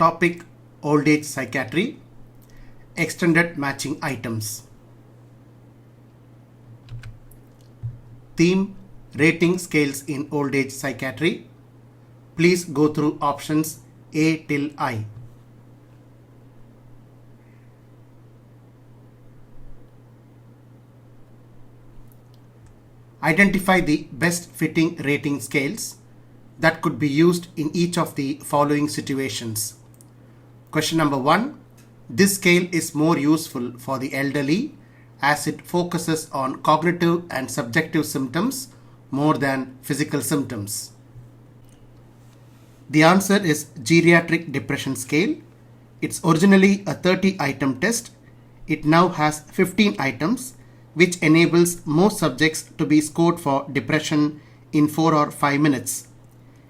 Topic: Old Age Psychiatry. Extended matching items. Theme: Rating scales in old age psychiatry. Please go through options A till I. Identify the best fitting rating scales that could be used in each of the following situations. Question number 1. This scale is more useful for the elderly as it focuses on cognitive and subjective symptoms more than physical symptoms. The answer is Geriatric Depression Scale. It's originally a 30-item test. It now has 15 items, which enables most subjects to be scored for depression in 4 or 5 minutes.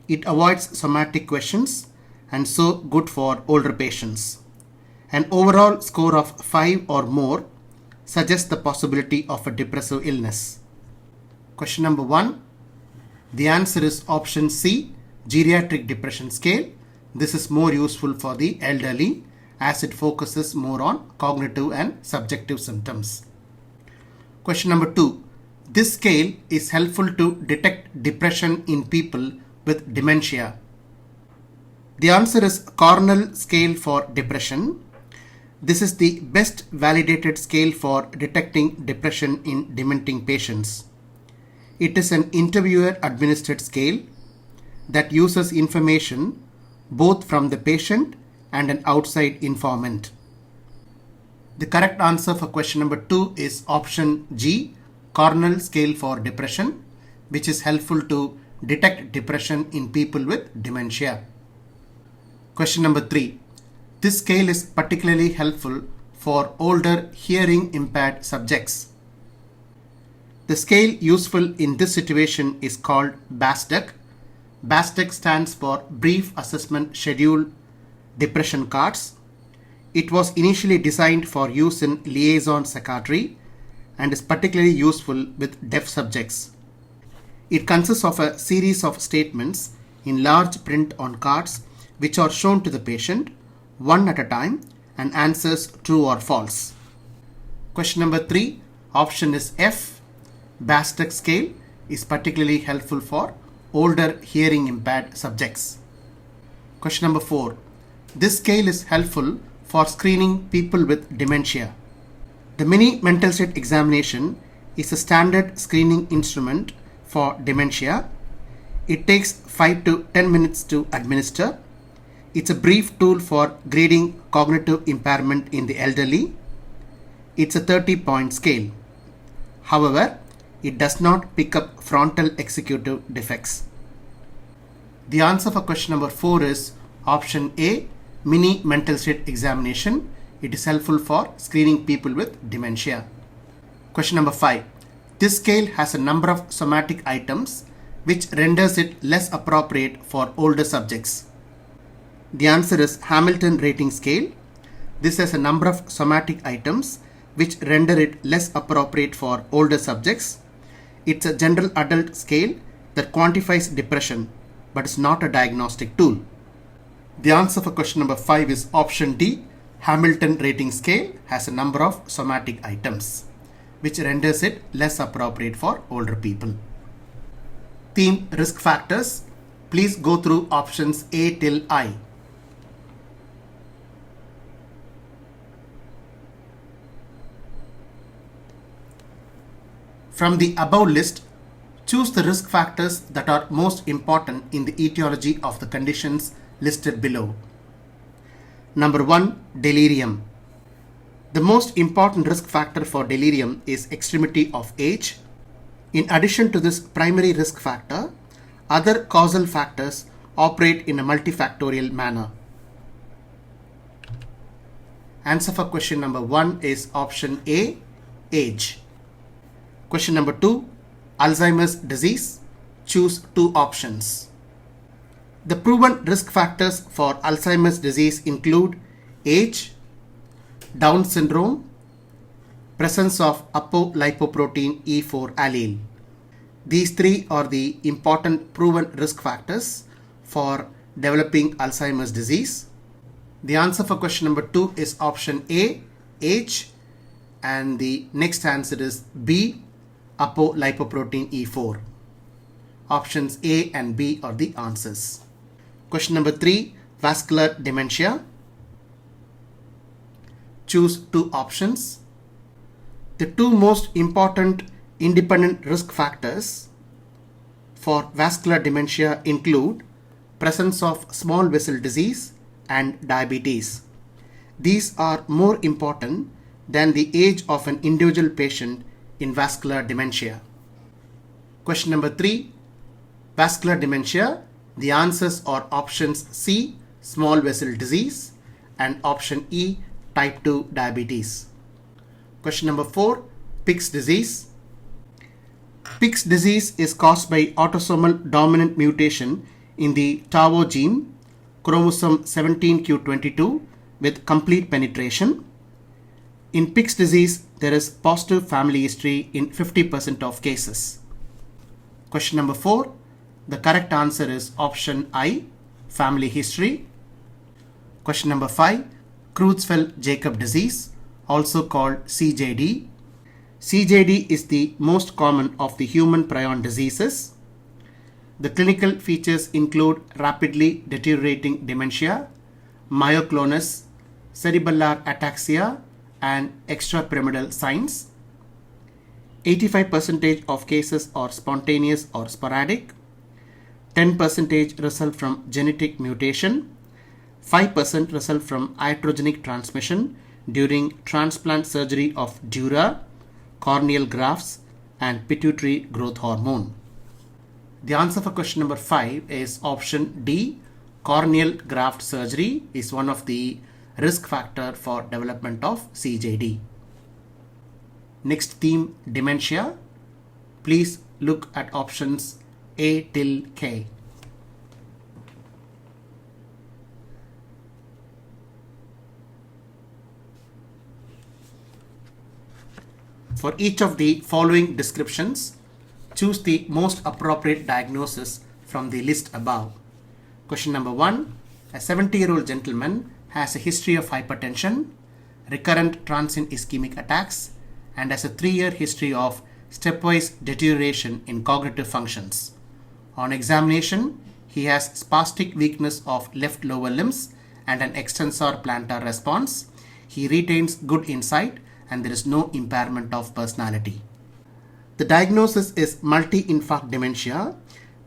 It avoids somatic questions and so good for older patients. An overall score of 5 or more suggests the possibility of a depressive illness. Question number 1. The answer is option C, Geriatric Depression Scale. This is more useful for the elderly as it focuses more on cognitive and subjective symptoms. Question number 2. This scale is helpful to detect depression in people with dementia. The answer is Cornell Scale for Depression. This is the best validated scale for detecting depression in dementing patients. It is an interviewer-administered scale that uses information both from the patient and an outside informant. The correct answer for question number 2 is option G, Cornell Scale for Depression, which is helpful to detect depression in people with dementia. Question number 3. This scale is particularly helpful for older hearing impaired subjects. The scale useful in this situation is called BASDEC. BASDEC stands for Brief Assessment Schedule Depression Cards. It was initially designed for use in liaison psychiatry and is particularly useful with deaf subjects. It consists of a series of statements in large print on cards which are shown to the patient one at a time and answers true or false. Question number 3, option is F. BASDEC scale is particularly helpful for older hearing impaired subjects. Question number 4. This scale is helpful for screening people with dementia. The mini mental state examination is a standard screening instrument for dementia. It takes 5 to 10 minutes to administer. It's a brief tool for grading cognitive impairment in the elderly. It's a 30-point scale. However, it does not pick up frontal executive defects. The answer for question number 4 is option A, mini mental state examination. It is helpful for screening people with dementia. Question number 5. This scale has a number of somatic items which renders it less appropriate for older subjects. The answer is Hamilton Rating Scale. This has a number of somatic items which render it less appropriate for older subjects. It's a general adult scale that quantifies depression but is not a diagnostic tool. The answer for question number 5 is option D. Hamilton Rating Scale has a number of somatic items which renders it less appropriate for older people. Theme: Risk Factors. Please go through options A till I. From the above list, choose the risk factors that are most important in the etiology of the conditions listed below. Number 1. Delirium. The most important risk factor for delirium is extremity of age. In addition to this primary risk factor, other causal factors operate in a multifactorial manner. Answer for question number 1 is option A, age. Question number 2, Alzheimer's disease. Choose 2 options. The proven risk factors for Alzheimer's disease include age, Down syndrome, presence of apolipoprotein E4 allele. These 3 are the important proven risk factors for developing Alzheimer's disease. The answer for question number 2 is option A, age, and the next answer is B, apolipoprotein E4. Options A and B are the answers. Question number 3, vascular dementia. Choose 2 options. The 2 most important independent risk factors for vascular dementia include presence of small vessel disease and diabetes. These are more important than the age of an individual patient in vascular dementia. Question number 3, vascular dementia. The answers are options C, small vessel disease, and option E, type 2 diabetes. Question number 4, Pick's disease. Pick's disease is caused by autosomal dominant mutation in the TAO gene, chromosome 17q22, with complete penetration. In Pick's disease, there is positive family history in 50% of cases. Question number 4, the correct answer is option I, family history. Question number 5, Creutzfeldt-Jakob disease, also called CJD. CJD is the most common of the human prion diseases. The clinical features include rapidly deteriorating dementia, myoclonus, cerebellar ataxia, and extrapyramidal signs. 85% of cases are spontaneous or sporadic. 10% result from genetic mutation. 5% result from iatrogenic transmission during transplant surgery of dura, corneal grafts, and pituitary growth hormone. The answer for question number 5 is option D. Corneal graft surgery is one of the risk factor for development of CJD. Next theme, dementia. Please look at options A till K. For each of the following descriptions, choose the most appropriate diagnosis from the list above. Question number 1, a 70-year-old gentleman has a history of hypertension, recurrent transient ischemic attacks, and has a 3-year history of stepwise deterioration in cognitive functions. On examination, he has spastic weakness of left lower limbs and an extensor plantar response. He retains good insight and there is no impairment of personality. The diagnosis is multi-infarct dementia,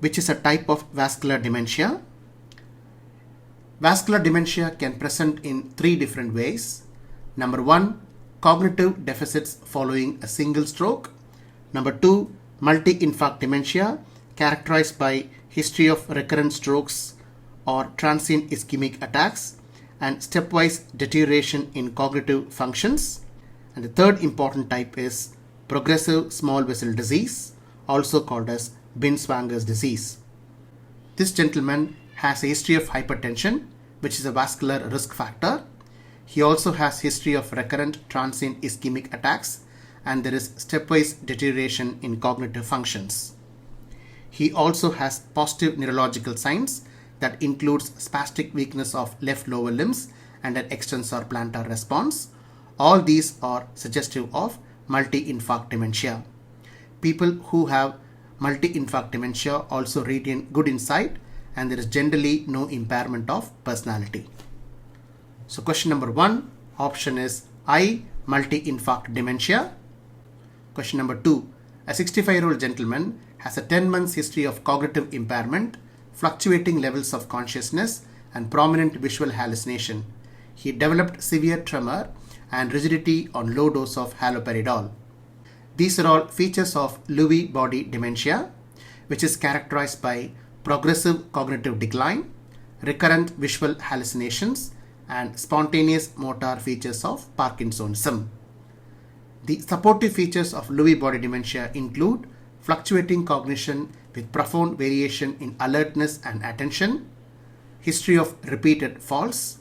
which is a type of vascular dementia. Vascular dementia can present in 3 different ways. Number 1, cognitive deficits following a single stroke. Number 2, multi-infarct dementia characterized by history of recurrent strokes or transient ischemic attacks and stepwise deterioration in cognitive functions. And the third important type is progressive small vessel disease, also called as Binswanger's disease. This gentleman has a history of hypertension, which is a vascular risk factor. He also has history of recurrent transient ischemic attacks, and there is stepwise deterioration in cognitive functions. He also has positive neurological signs that includes spastic weakness of left lower limbs and an extensor plantar response. All these are suggestive of multi-infarct dementia. People who have multi-infarct dementia also retain good insight and there is generally no impairment of personality. So question number 1, option is I, multi-infarct dementia. Question number 2, a 65-year-old gentleman has a 10 months history of cognitive impairment, fluctuating levels of consciousness, and prominent visual hallucination. He developed severe tremor and rigidity on low dose of haloperidol. These are all features of Lewy body dementia, which is characterized by progressive cognitive decline, recurrent visual hallucinations, and spontaneous motor features of Parkinsonism. The supportive features of Lewy body dementia include fluctuating cognition with profound variation in alertness and attention, history of repeated falls,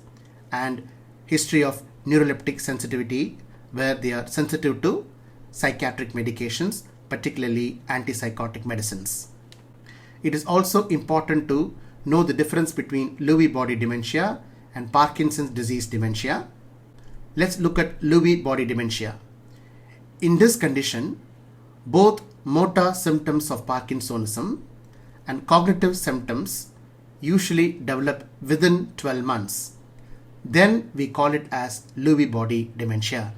and history of neuroleptic sensitivity where they are sensitive to psychiatric medications, particularly antipsychotic medicines. It is also important to know the difference between Lewy body dementia and Parkinson's disease dementia. Let's look at Lewy body dementia. In this condition, both motor symptoms of Parkinsonism and cognitive symptoms usually develop within 12 months. Then we call it as Lewy body dementia.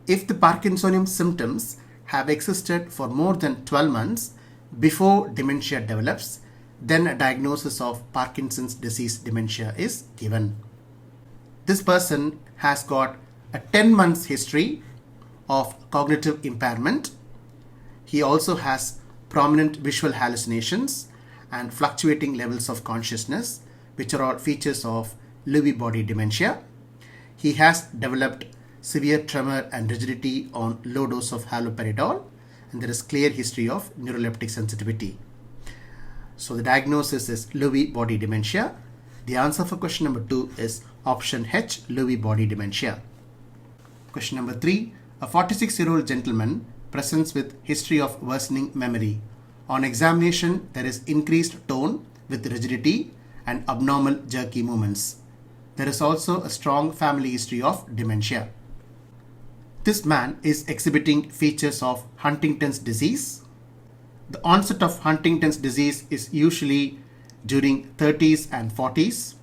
If the Parkinsonian symptoms have existed for more than 12 months before dementia develops, then a diagnosis of Parkinson's disease dementia is given. This person has got a 10 months history of cognitive impairment. He also has prominent visual hallucinations and fluctuating levels of consciousness, which are all features of Lewy body dementia. He has developed severe tremor and rigidity on low dose of haloperidol, and there is clear history of neuroleptic sensitivity. So the diagnosis is Lewy body dementia. The answer for question number 2 is option H, Lewy body dementia. Question number 3. A 46-year-old gentleman presents with history of worsening memory. On examination, there is increased tone with rigidity and abnormal jerky movements. There is also a strong family history of dementia. This man is exhibiting features of Huntington's disease. The onset of Huntington's disease is usually during 30s and 40s.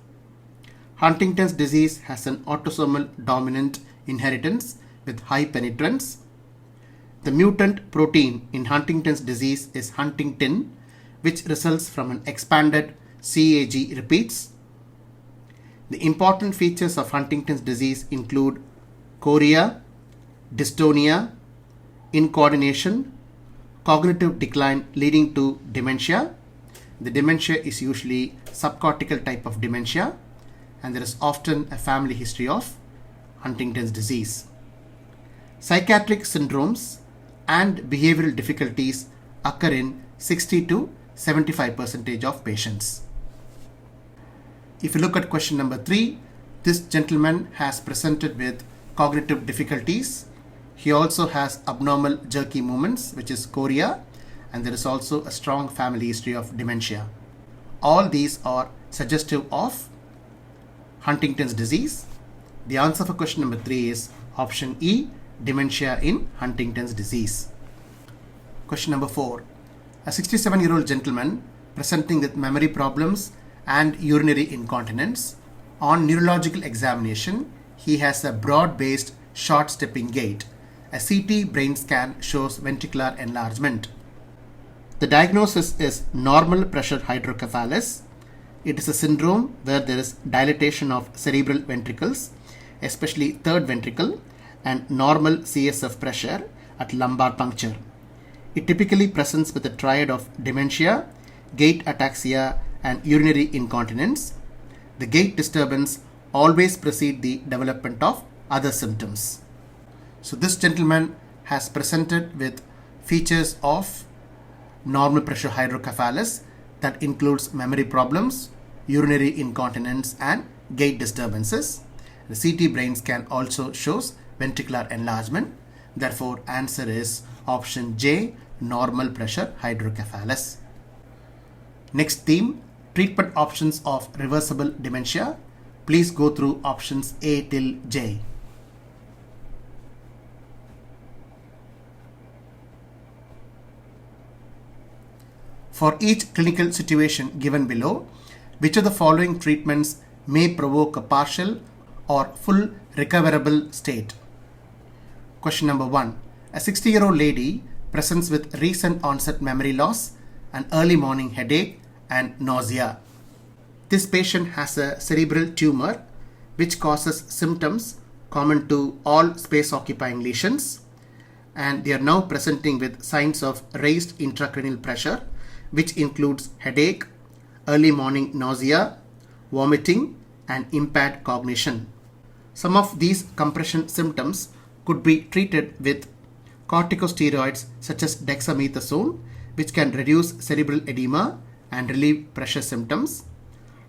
Huntington's disease has an autosomal dominant inheritance with high penetrance. The mutant protein in Huntington's disease is huntingtin, which results from an expanded CAG repeats. The important features of Huntington's disease include chorea, dystonia, incoordination, cognitive decline leading to dementia. The dementia is usually subcortical type of dementia, and there is often a family history of Huntington's disease. Psychiatric syndromes and behavioral difficulties occur in 60 to 75% of patients. If you look at question number 3, this gentleman has presented with cognitive difficulties. He also has abnormal jerky movements, which is chorea, and there is also a strong family history of dementia. All these are suggestive of Huntington's disease. The answer for question number 3 is option E, dementia in Huntington's disease. Question number 4. A 67-year-old gentleman presenting with memory problems and urinary incontinence. On neurological examination, he has a broad-based short stepping gait. A CT brain scan shows ventricular enlargement. The diagnosis is normal pressure hydrocephalus. It is a syndrome where there is dilatation of cerebral ventricles, especially third ventricle, and normal CSF pressure at lumbar puncture. It typically presents with a triad of dementia, gait ataxia, and urinary incontinence. The gait disturbance always precedes the development of other symptoms. So this gentleman has presented with features of normal pressure hydrocephalus that includes memory problems, urinary incontinence, and gait disturbances. The CT brain scan also shows ventricular enlargement. Therefore, answer is option J, normal pressure hydrocephalus. Next theme, treatment options of reversible dementia. Please go through options A till J. For each clinical situation given below, which of the following treatments may provoke a partial or full recoverable state? Question number 1. A 60-year-old lady presents with recent onset memory loss, an early morning headache, and nausea. This patient has a cerebral tumor which causes symptoms common to all space-occupying lesions, and they are now presenting with signs of raised intracranial pressure, which includes headache, early morning nausea, vomiting, and impaired cognition. Some of these compression symptoms could be treated with corticosteroids such as dexamethasone, which can reduce cerebral edema and relieve pressure symptoms.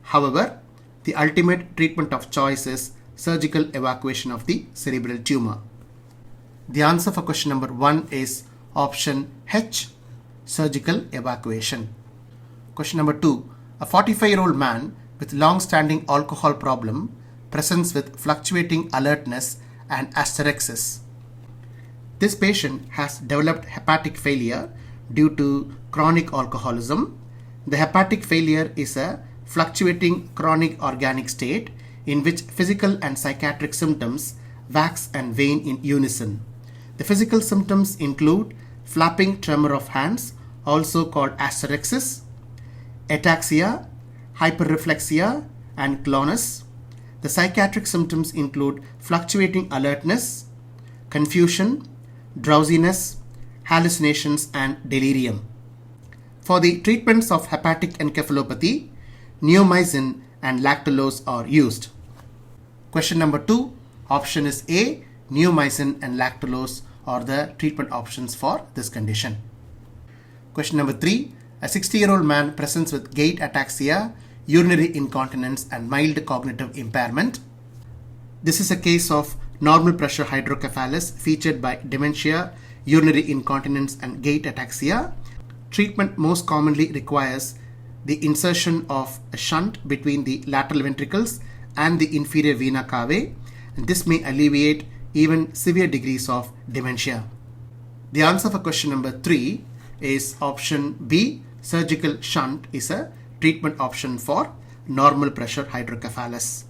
However, the ultimate treatment of choice is surgical evacuation of the cerebral tumor. The answer for question number 1 is option H, surgical evacuation. Question number 2. A 45-year-old man with long-standing alcohol problem, presents with fluctuating alertness and asterexis. This patient has developed hepatic failure due to chronic alcoholism. The hepatic failure is a fluctuating chronic organic state in which physical and psychiatric symptoms wax and wane in unison. The physical symptoms include flapping tremor of hands, also called asterexis, ataxia, hyperreflexia, and clonus. The psychiatric symptoms include fluctuating alertness, confusion, drowsiness, hallucinations, and delirium. For the treatments of hepatic encephalopathy, neomycin and lactulose are used. Question number 2, option is A, neomycin and lactulose are the treatment options for this condition. Question number 3, a 60-year-old man presents with gait ataxia, urinary incontinence, and mild cognitive impairment. This is a case of normal pressure hydrocephalus featured by dementia, urinary incontinence, and gait ataxia. Treatment most commonly requires the insertion of a shunt between the lateral ventricles and the inferior vena cava, and this may alleviate even severe degrees of dementia. The answer for question number 3 is option B. Surgical shunt is a treatment option for normal pressure hydrocephalus.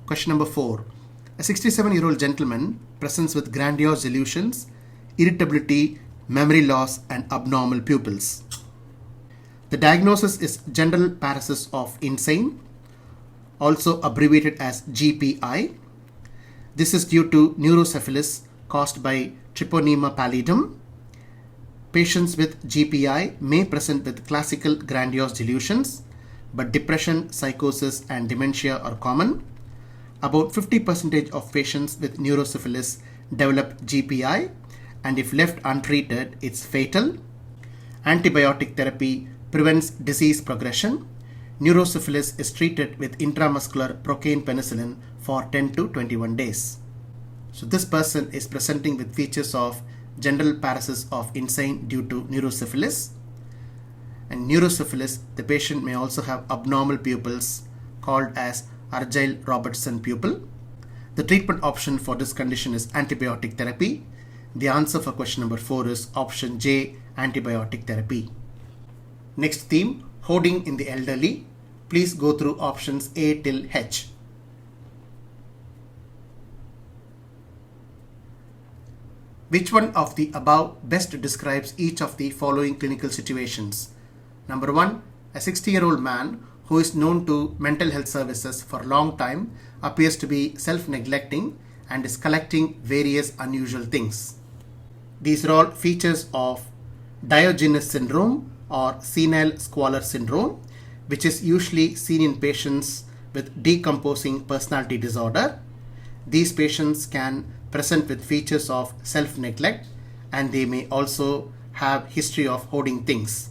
Question number 4. A 67-year-old gentleman presents with grandiose delusions, irritability, memory loss, and abnormal pupils. The diagnosis is general paralysis of insane, also abbreviated as GPI. This is due to neurocephalus caused by Treponema pallidum. Patients with GPI may present with classical grandiose delusions, but depression, psychosis, and dementia are common. About 50% of patients with neurocephalus develop GPI, and if left untreated, it's fatal. Antibiotic therapy prevents disease progression. Neurocephalus is treated with intramuscular procaine penicillin for 10 to 21 days. So this person is presenting with features of general paralysis of insane due to neurocephalus. And neurocephalus, the patient may also have abnormal pupils called as Argyll-Robertson pupil. The treatment option for this condition is antibiotic therapy. The answer for question number 4 is option J, antibiotic therapy. Next theme, hoarding in the elderly. Please go through options A till H. Which one of the above best describes each of the following clinical situations? Number 1, a 60-year-old man who is known to mental health services for a long time appears to be self-neglecting and is collecting various unusual things. These are all features of Diogenes syndrome or senile squalor syndrome, which is usually seen in patients with decomposing personality disorder. These patients can present with features of self-neglect, and they may also have history of hoarding things.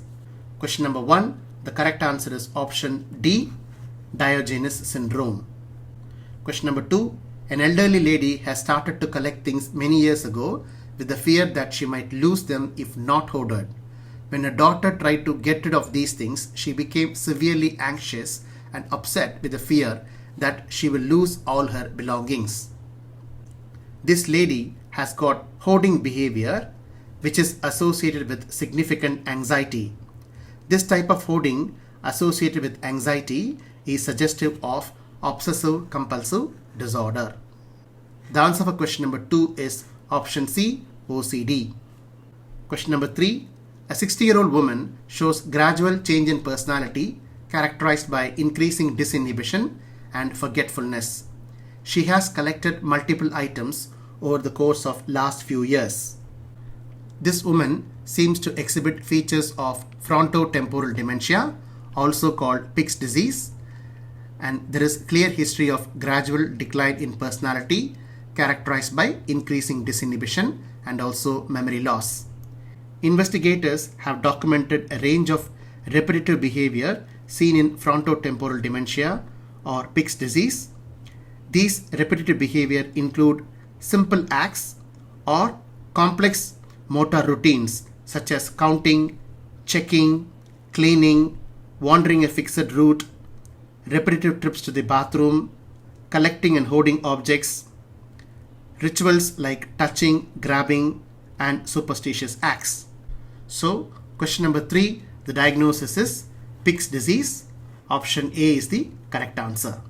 Question number 1, the correct answer is option D, Diogenes syndrome. Question number 2, an elderly lady has started to collect things many years ago with the fear that she might lose them if not hoarded. When her daughter tried to get rid of these things, she became severely anxious and upset with the fear that she will lose all her belongings. This lady has got hoarding behavior, which is associated with significant anxiety. This type of hoarding associated with anxiety is suggestive of obsessive compulsive disorder. The answer for question number 2 is option C, OCD. Question number 3, a 60-year-old woman shows gradual change in personality characterized by increasing disinhibition and forgetfulness. She has collected multiple items over the course of last few years. This woman seems to exhibit features of frontotemporal dementia, also called Pick's disease, and there is clear history of gradual decline in personality characterized by increasing disinhibition and also memory loss. Investigators have documented a range of repetitive behavior seen in frontotemporal dementia or Pick's disease. These repetitive behavior include simple acts or complex motor routines such as counting, checking, cleaning, wandering a fixed route, repetitive trips to the bathroom, collecting and hoarding objects, rituals like touching, grabbing, and superstitious acts. So, question number 3, the diagnosis is Pick's disease. Option A is the correct answer.